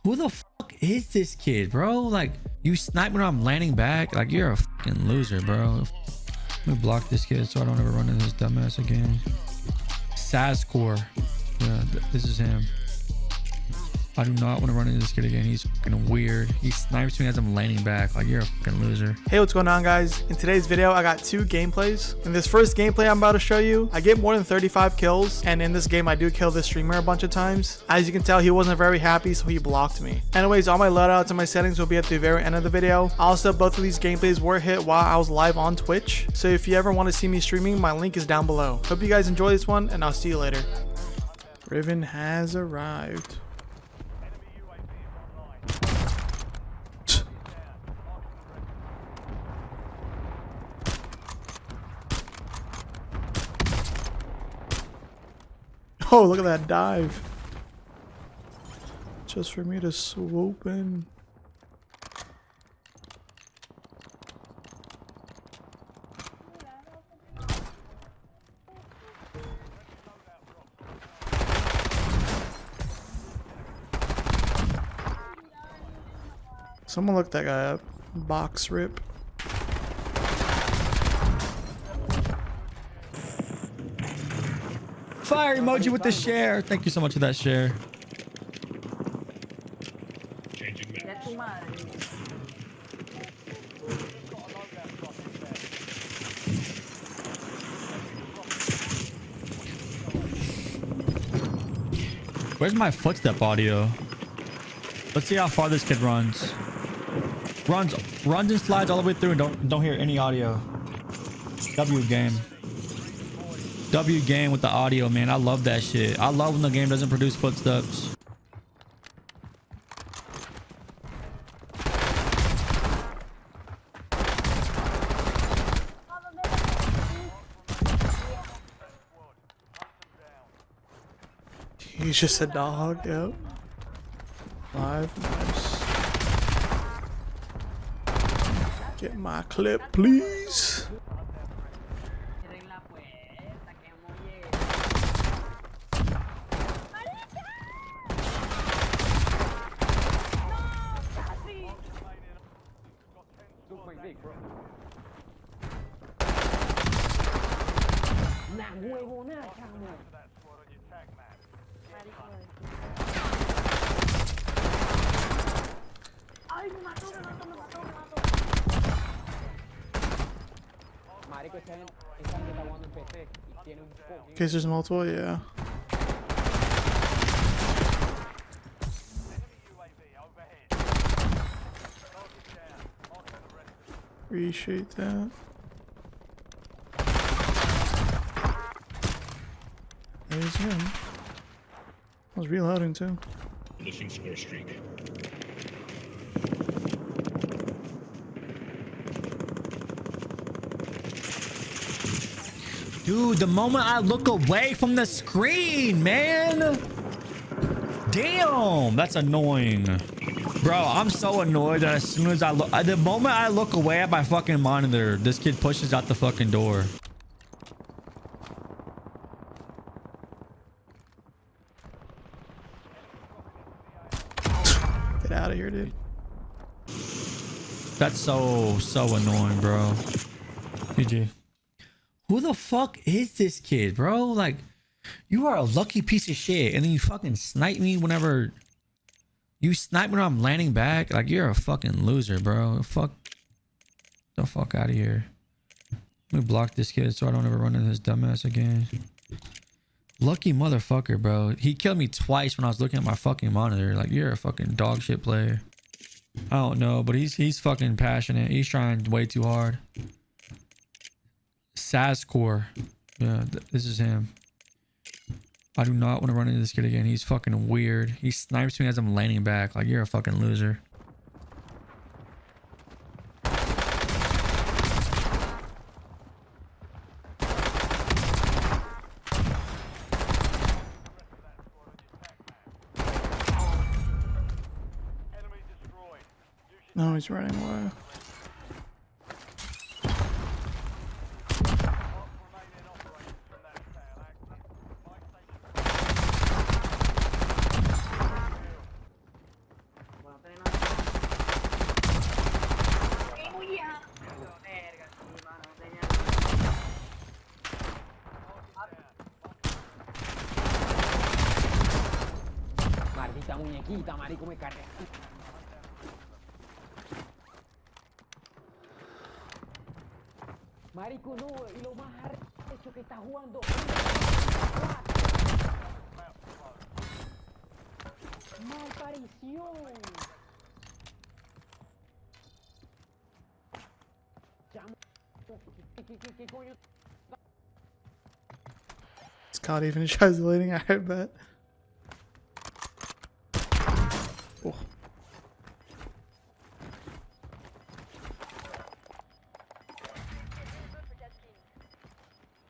Who the fuck is this kid, bro? Like, you snipe when I'm landing back? Like, you're a fucking loser, bro. Let me block this kid so I don't ever run into this dumbass again. Sazkorbusiness. Yeah, this is him. I do not want to run into this kid again. He's fucking weird. He snipes me as I'm landing back. Like, you're a fucking loser. Hey, what's going on, guys? In today's video, I got two gameplays. In this first gameplay I'm about to show you, I get more than 35 kills, and in this game I do kill this streamer a bunch of times. As you can tell, he wasn't very happy, so he blocked me. Anyways, all my loadouts and my settings will be at the very end of the video. Also, both of these gameplays were hit while I was live on Twitch, so if you ever want to see me streaming, my link is down below. Hope you guys enjoy this one, and I'll see you later. Riven has arrived. Oh, look at that dive. Just for me to swoop in. Someone look that guy up. Box rip. Fire emoji with the share. Thank you so much for that share. Where's my footstep audio? Let's see how far this kid runs. Runs and slides all the way through and don't hear any audio. W game. W game with the audio, man. I love that shit. I love when the game doesn't produce footsteps. He's just a dog, yep. Live, nice. Get my clip, please. In case there's multiple, yeah. Appreciate that. There's him. I was reloading too. Finishing score streak. Dude, the moment I look away from the screen, man. Damn, that's annoying. Bro, I'm so annoyed that as soon as I look, the moment I look away at my fucking monitor, this kid pushes out the fucking door. Get out of here, dude. That's so annoying, bro. GG. Who the fuck is this kid, bro? Like, you are a lucky piece of shit, and then you fucking snipe me whenever you snipe when I'm landing back. Like, you're a fucking loser, bro. Fuck the fuck out of here. Let me block this kid so I don't ever run into this dumbass again. Lucky motherfucker, bro. He killed me twice when I was looking at my fucking monitor. Like, you're a fucking dog shit player. I don't know, but he's fucking passionate. He's trying way too hard. Sazkorbusiness. Yeah, this is him. I do not want to run into this kid again. He's fucking weird. He snipes me as I'm landing back. Like, you're a fucking loser. No, he's running away. quita, marico, me carga. Marico, no, y lo más arrecho que está jugando. Malparición. Chamo, ¿qué coño? Scott even tries leading, I bet. Oh.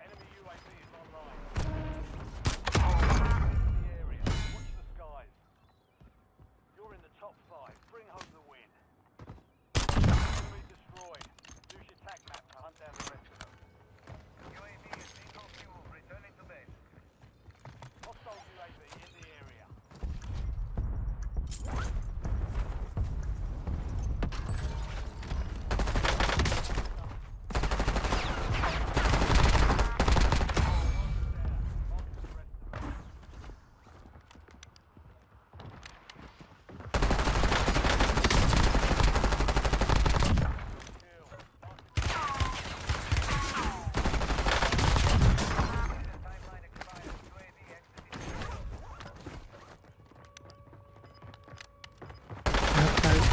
Enemy UAV is online. In the area. Watch the skies. You're in the top 5. Bring home the win. Enemy destroyed. Use your tac map to hunt down the rest of them. UAV is single fuel. Returning to base. Hostile UAV in the area.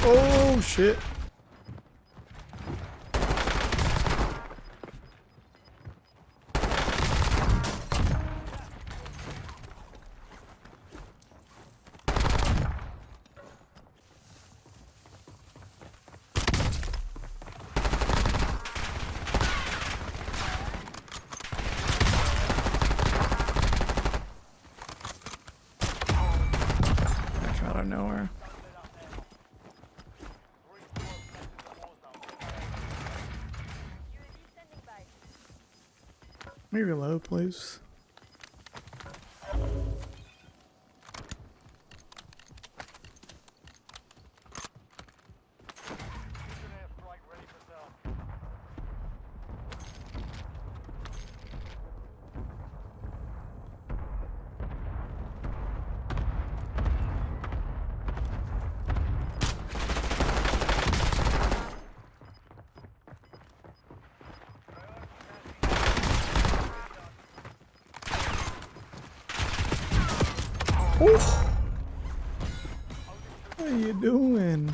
Oh shit. Out of nowhere. Let me reload, please. Airstrike ready for done. Oof. What are you doing?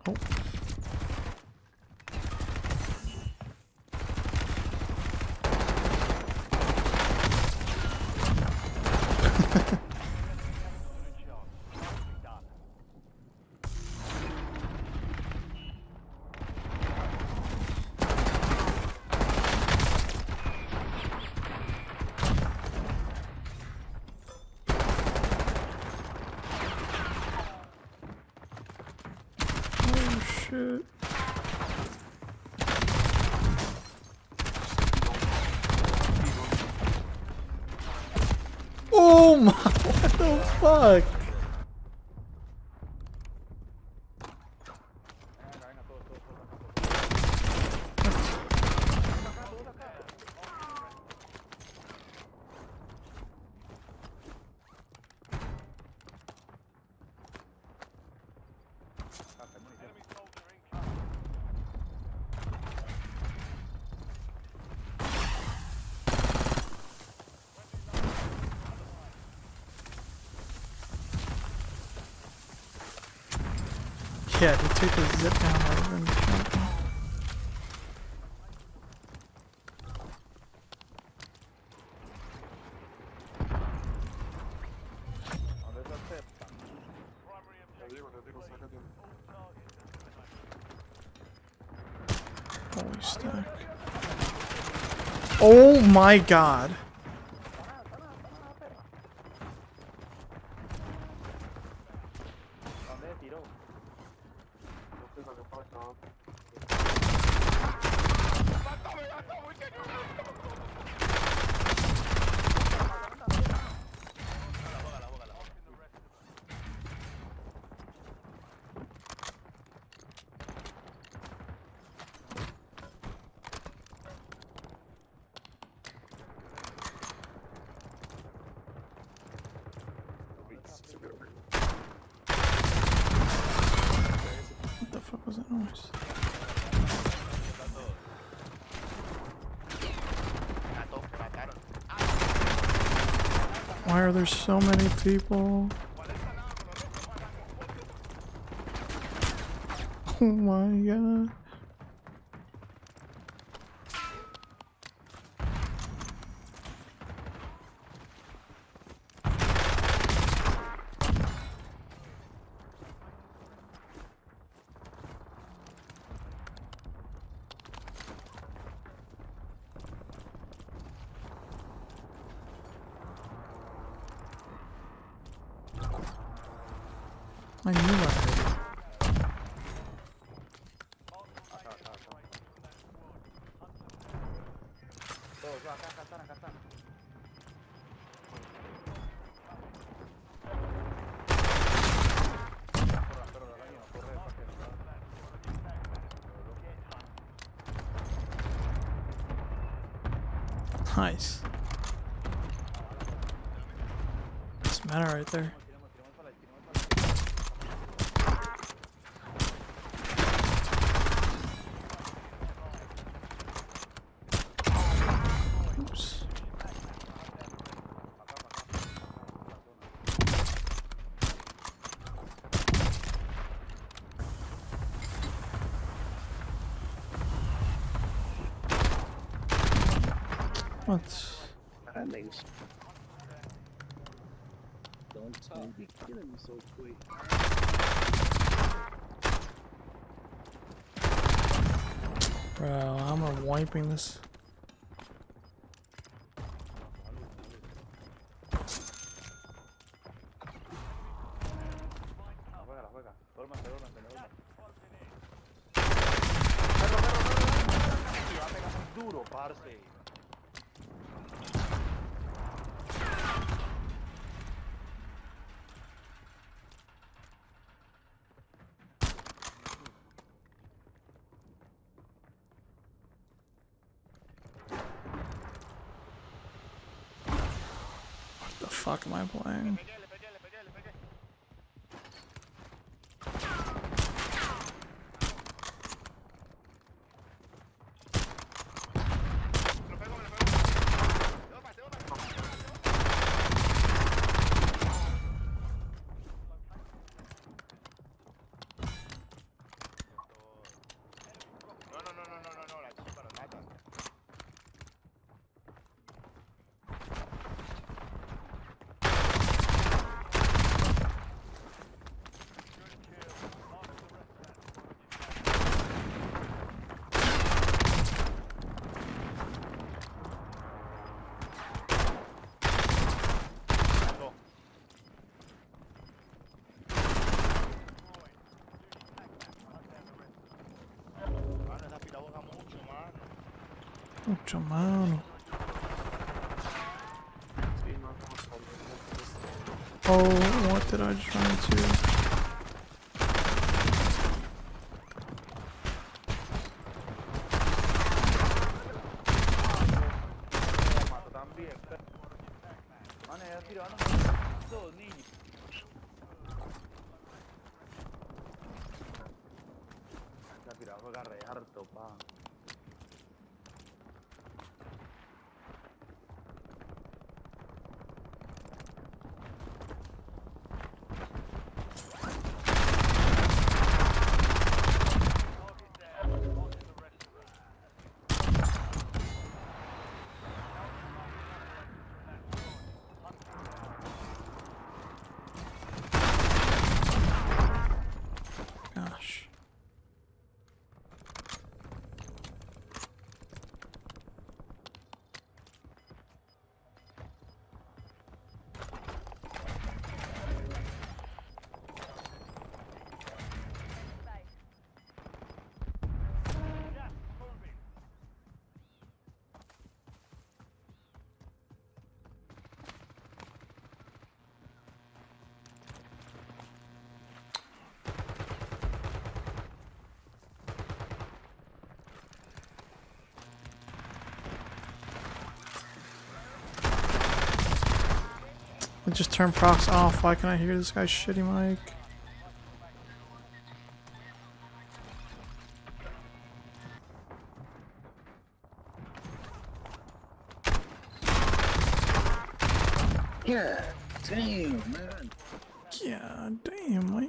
Oh. Oh shit. Oh my, what the fuck? Enemy soldier incoming. Yeah, to take the zip down rather than jumping. Primary objective. All targets. Holy stack. Oh my god. Nice. Why are there so many people? Oh my god. I knew I heard it. Nice. What's the matter right there? Oops. What? Don't talk, you killing me so quick. Bro, I'm wiping this. Duro, parce. What the fuck am I playing? No, la chica lo matan. Mucho mano. Oh, what did I just run into? Gosh. I just turned procs off. Why can't I hear this guy's shitty mic? Yeah. Damn, man. Yeah, damn, man.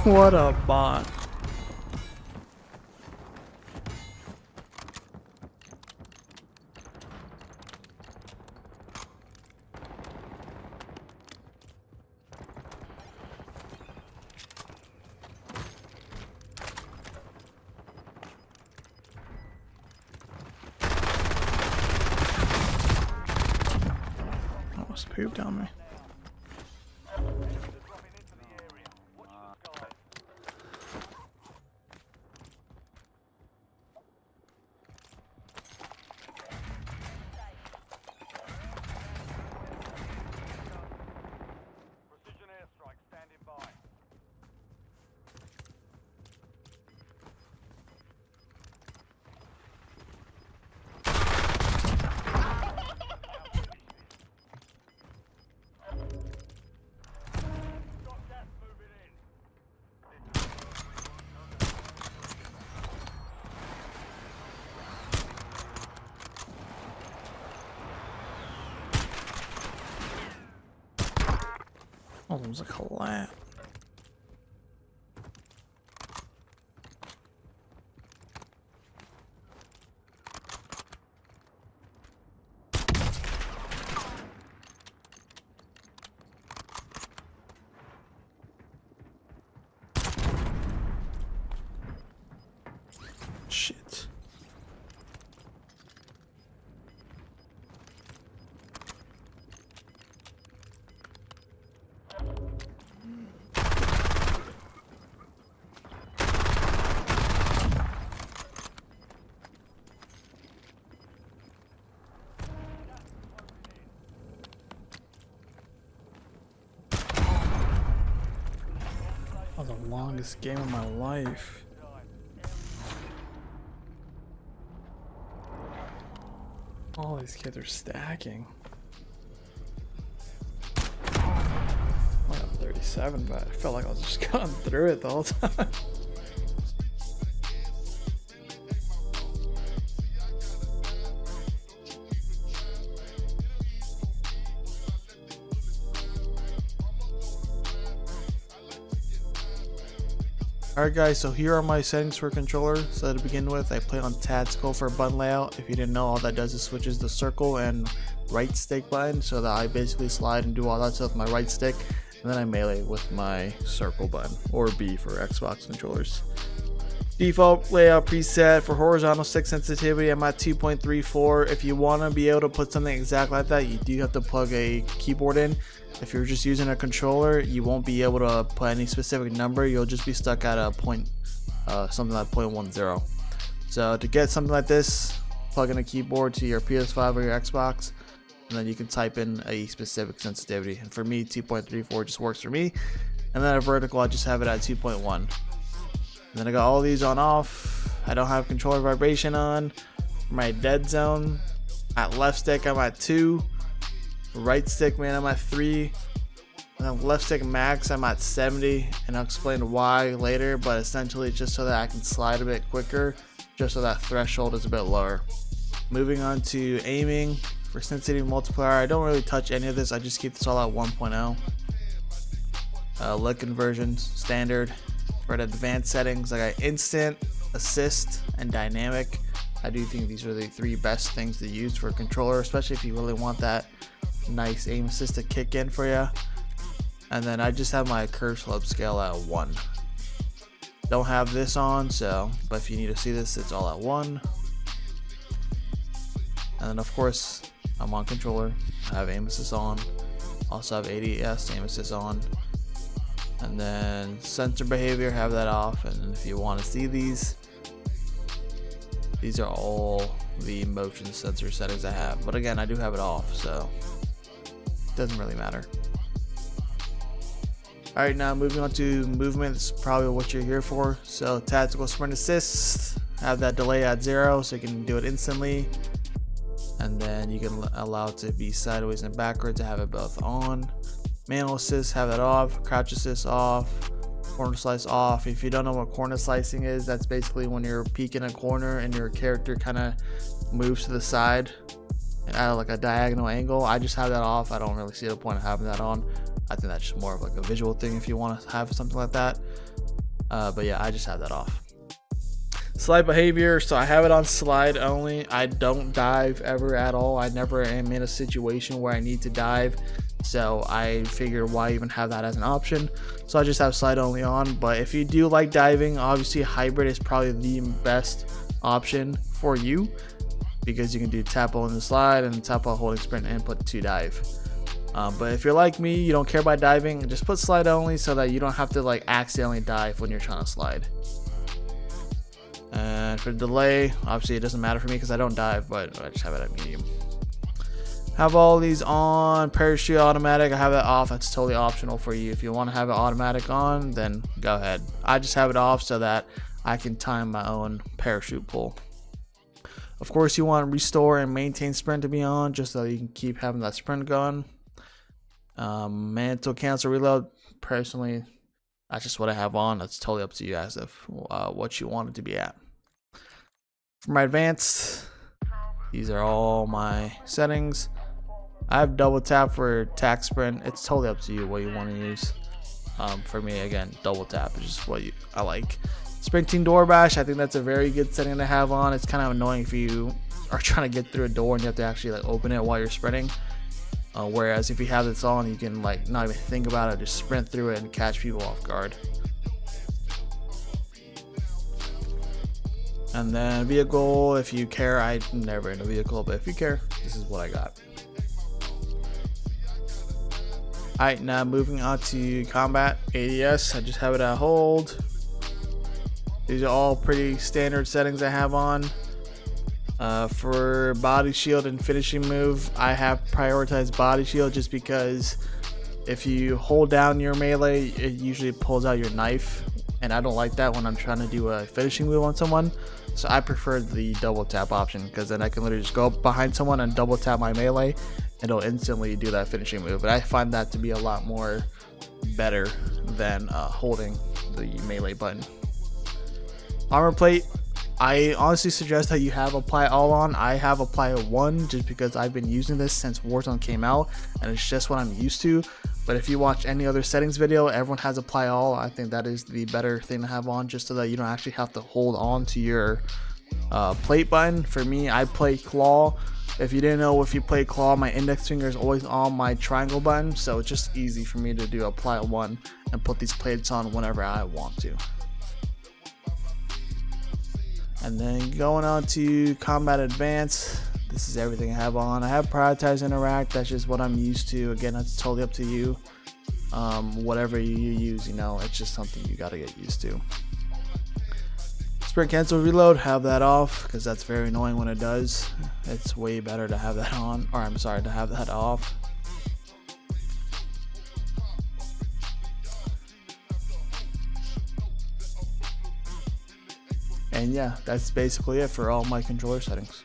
What a bot. Almost pooped on me. Precision airstrike standing by. Got gas moving in. Oh, it was a collapse. Shit. Oh, the longest game of my life. All these kids are stacking. I got 37, but I felt like I was just going through it the whole time. Alright guys, so here are my settings for controller. So to begin with, I play on tactical for button layout. If you didn't know, all that does is switches the circle and right stick button, so that I basically slide and do all that stuff with my right stick, and then I melee with my circle button, or B for Xbox controllers. Default layout preset for horizontal stick sensitivity, I'm at 2.34. If you want to be able to put something exact like that, you do have to plug a keyboard in. If you're just using a controller, you won't be able to put any specific number. You'll just be stuck at a point, something like 0.10. So to get something like this, plug in a keyboard to your PS5 or your Xbox, and then you can type in a specific sensitivity. And for me, 2.34 just works for me. And then a vertical, I just have it at 2.1. And then I got all these on off. I don't have controller vibration on. My dead zone, at left stick I'm at 2. Right stick, man, I'm at 3. And then left stick max, I'm at 70. And I'll explain why later, but essentially it's just so that I can slide a bit quicker. just so that threshold is a bit lower. Moving on to aiming. For sensitivity multiplier, I don't really touch any of this. I just keep this all at 1.0. Look conversions, standard. For the advanced settings, I got instant, assist, and dynamic. I do think these are the 3 best things to use for a controller, especially if you really want that nice aim assist to kick in for you. And then I just have my curve slope scale at 1. Don't have this on, but if you need to see this, it's all at 1. And then of course, I'm on controller. I have aim assist on. Also have ADS aim assist on. And then sensor behavior, have that off. And if you want to see these are all the motion sensor settings I have. But again, I do have it off, so it doesn't really matter. Alright, now moving on to movement. This is probably what you're here for. So tactical sprint assist, have that delay at 0 so you can do it instantly. And then you can allow it to be sideways and backwards to have it both on. Manual assist, have that off. Crouch assist off. Corner slice off. If you don't know what corner slicing is, that's basically when you're peeking a corner and your character kind of moves to the side at like a diagonal angle. I just have that off. I don't really see the point of having that on. I think that's just more of like a visual thing if you want to have something like that. But yeah, I just have that off. Slide behavior, so I have it on slide only. I don't dive ever at all. I never am in a situation where I need to dive, so I figured why even have that as an option. So I just have slide only on. But if you do like diving, obviously hybrid is probably the best option for you, because you can do tap on the slide and tap while holding sprint input to dive. But if you're like me, you don't care about diving, just put slide only so that you don't have to like accidentally dive when you're trying to slide. And for delay, obviously it doesn't matter for me because I don't dive, but I just have it at medium. Have all these on. Parachute automatic, I have that off. That's totally optional for you. If you want to have it automatic on, then go ahead. I just have it off so that I can time my own parachute pull. Of course, you want restore and maintain sprint to be on, just so you can keep having that sprint going. Mantle cancel reload, personally, that's just what I have on. That's totally up to you guys if what you want it to be at. For my advanced, these are all my settings. I have double tap for tack sprint. It's totally up to you what you want to use. For me, again, double tap is just what I like. Sprinting door bash, I think that's a very good setting to have on. It's kind of annoying if you are trying to get through a door and you have to actually like open it while you're sprinting. Whereas if you have this on, you can like not even think about it, just sprint through it and catch people off guard. And then vehicle, if you care, I'm never in a vehicle, but if you care, this is what I got. Alright, now moving on to combat. ADS, I just have it at hold. These are all pretty standard settings I have on. For body shield and finishing move, I have prioritized body shield just because if you hold down your melee, it usually pulls out your knife, and I don't like that when I'm trying to do a finishing move on someone. So I prefer the double tap option, because then I can literally just go up behind someone and double tap my melee and it'll instantly do that finishing move. But I find that to be a lot more better than holding the melee button. Armor plate, I honestly suggest that you have apply all on. I have apply 1 just because I've been using this since Warzone came out and it's just what I'm used to. But if you watch any other settings video, everyone has apply all. I think that is the better thing to have on, just so that you don't actually have to hold on to your plate button. For me, I play claw. If you didn't know, if you play claw, my index finger is always on my triangle button, so it's just easy for me to do apply 1 and put these plates on whenever I want to. And then going on to combat advance, this is everything I have on. I have prioritize interact, that's just what I'm used to. Again, that's totally up to you. Whatever you use, you know, it's just something you gotta get used to. Sprint cancel reload, have that off because that's very annoying when it does. It's way better to have that on, or I'm sorry, to have that off. And yeah, that's basically it for all my controller settings.